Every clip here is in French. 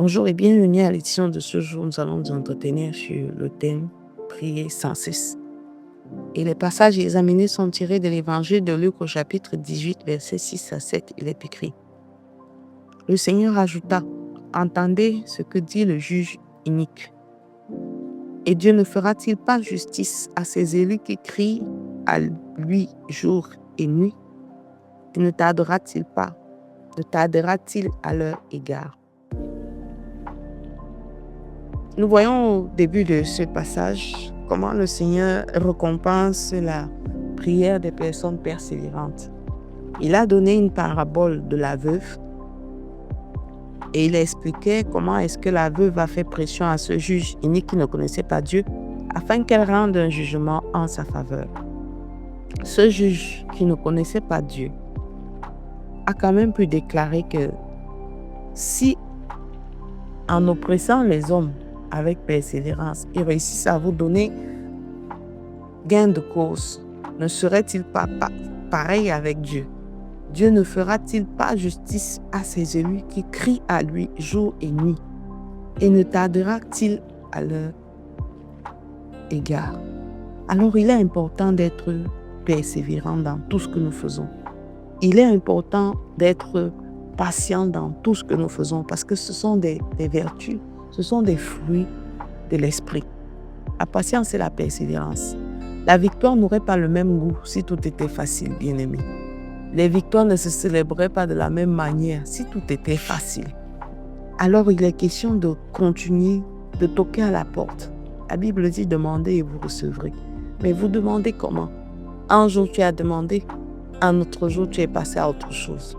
Bonjour et bienvenue à l'édition de ce jour. Nous allons nous entretenir sur le thème prier sans cesse. Et les passages examinés sont tirés de l'évangile de Luc au chapitre 18, versets 6 à 7. Il est écrit: Le Seigneur ajouta: Entendez ce que dit le juge inique. Et Dieu ne fera-t-il pas justice à ses élus qui crient à lui jour et nuit? Et ne tardera-t-il à leur égard? Nous voyons au début de ce passage comment le Seigneur récompense la prière des personnes persévérantes. Il a donné une parabole de la veuve et il expliquait comment est-ce que la veuve a fait pression à ce juge inique qui ne connaissait pas Dieu afin qu'elle rende un jugement en sa faveur. Ce juge qui ne connaissait pas Dieu a quand même pu déclarer que si en oppressant les hommes avec persévérance, ils réussissent à vous donner gain de cause, ne serait-il pas pareil avec Dieu? Dieu ne fera-t-il pas justice à ses élus qui crient à lui jour et nuit? Et ne tardera-t-il à leur égard? Alors il est important d'être persévérant dans tout ce que nous faisons. Il est important d'être patient dans tout ce que nous faisons parce que ce sont des vertus, ce sont des fruits de l'esprit. La patience et la persévérance. La victoire n'aurait pas le même goût si tout était facile, bien-aimé. Les victoires ne se célébreraient pas de la même manière si tout était facile. Alors il est question de continuer, de toquer à la porte. La Bible dit: demandez et vous recevrez. Mais vous demandez comment? Un jour tu as demandé, un autre jour tu es passé à autre chose.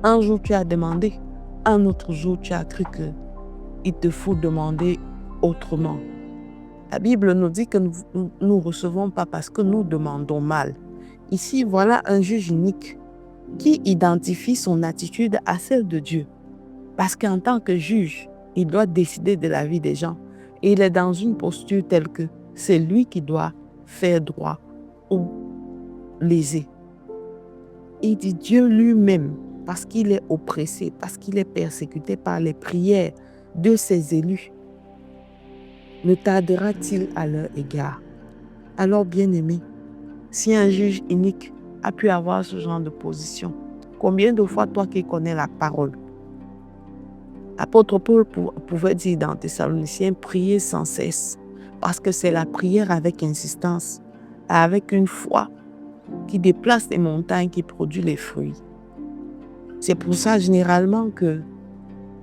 Un jour tu as demandé, un autre jour tu as cru qu'il te faut demander autrement. La Bible nous dit que nous ne recevons pas parce que nous demandons mal. Ici, voilà un juge unique qui identifie son attitude à celle de Dieu. Parce qu'en tant que juge, il doit décider de la vie des gens. Et il est dans une posture telle que c'est lui qui doit faire droit ou léser. Il dit Dieu lui-même, parce qu'il est oppressé, parce qu'il est persécuté par les prières de ses élus, ne tardera-t-il à leur égard? Alors, bien-aimé, si un juge inique a pu avoir ce genre de position, combien de fois toi qui connais la parole? L'apôtre Paul pouvait dire dans Thessaloniciens: priez sans cesse, parce que c'est la prière avec insistance, avec une foi qui déplace les montagnes, qui produit les fruits. C'est pour ça généralement que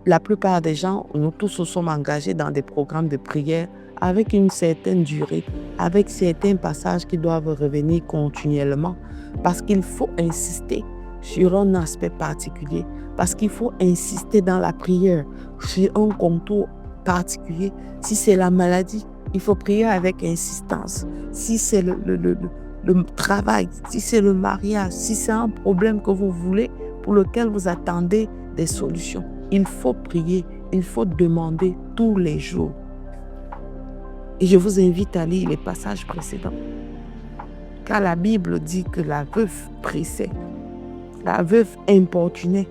la plupart des gens, nous tous nous sommes engagés dans des programmes de prière avec une certaine durée, avec certains passages qui doivent revenir continuellement, parce qu'il faut insister sur un aspect particulier, parce qu'il faut insister dans la prière sur un contour particulier. Si c'est la maladie, il faut prier avec insistance. Si c'est le travail, si c'est le mariage, si c'est un problème que vous voulez, pour lequel vous attendez des solutions, il faut prier, il faut demander tous les jours. Et je vous invite à lire les passages précédents. Car la Bible dit que la veuve pressait, la veuve importunait.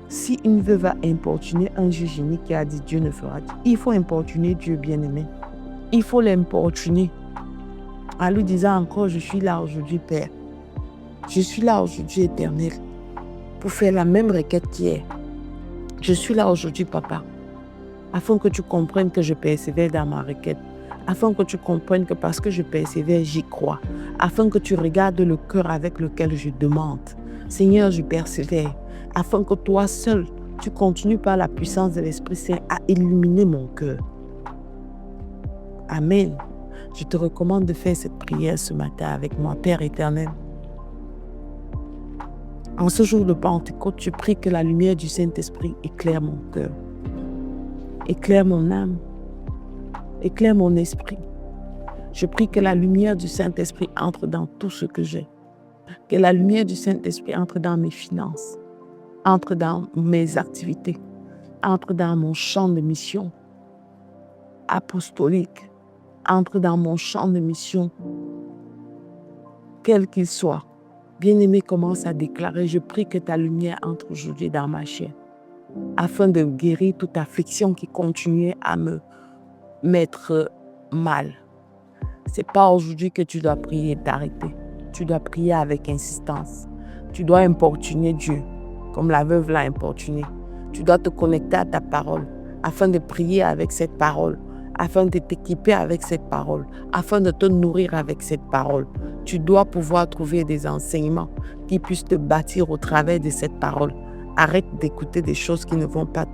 Si une veuve a importuné un juge unique qui a dit Dieu ne fera pas, il faut importuner Dieu, bien-aimé. Il faut l'importuner en lui disant encore: je suis là aujourd'hui, Père. Je suis là aujourd'hui, Éternel, pour faire la même requête qu'hier. Je suis là aujourd'hui, Papa, afin que tu comprennes que je persévère dans ma requête, afin que tu comprennes que parce que je persévère, j'y crois, afin que tu regardes le cœur avec lequel je demande. Seigneur, je persévère, afin que toi seul, tu continues par la puissance de l'Esprit Saint à illuminer mon cœur. Amen. Je te recommande de faire cette prière ce matin avec moi. Père éternel, en ce jour de Pentecôte, je prie que la lumière du Saint-Esprit éclaire mon cœur, éclaire mon âme, éclaire mon esprit. Je prie que la lumière du Saint-Esprit entre dans tout ce que j'ai. Que la lumière du Saint-Esprit entre dans mes finances, entre dans mes activités, entre dans mon champ de mission apostolique, entre dans mon champ de mission, quel qu'il soit. Bien-aimé, commence à déclarer: je prie que ta lumière entre aujourd'hui dans ma chair. afin de guérir toute affliction qui continuait à me mettre mal. C'est pas aujourd'hui que tu dois prier et t'arrêter. Tu dois prier avec insistance. Tu dois importuner Dieu, comme la veuve l'a importuné. Tu dois te connecter à ta parole, afin de prier avec cette parole, afin de t'équiper avec cette parole, afin de te nourrir avec cette parole. Tu dois pouvoir trouver des enseignements qui puissent te bâtir au travers de cette parole. Arrête d'écouter des choses qui ne vont pas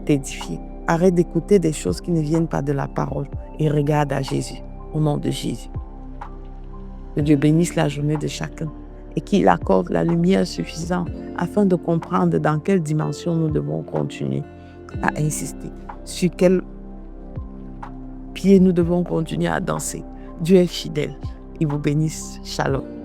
t'édifier. Arrête d'écouter des choses qui ne viennent pas de la parole et regarde à Jésus, au nom de Jésus. Que Dieu bénisse la journée de chacun et qu'il accorde la lumière suffisante afin de comprendre dans quelle dimension nous devons continuer à insister, sur quel pied nous devons continuer à danser. Dieu est fidèle. Il vous bénisse. Shalom.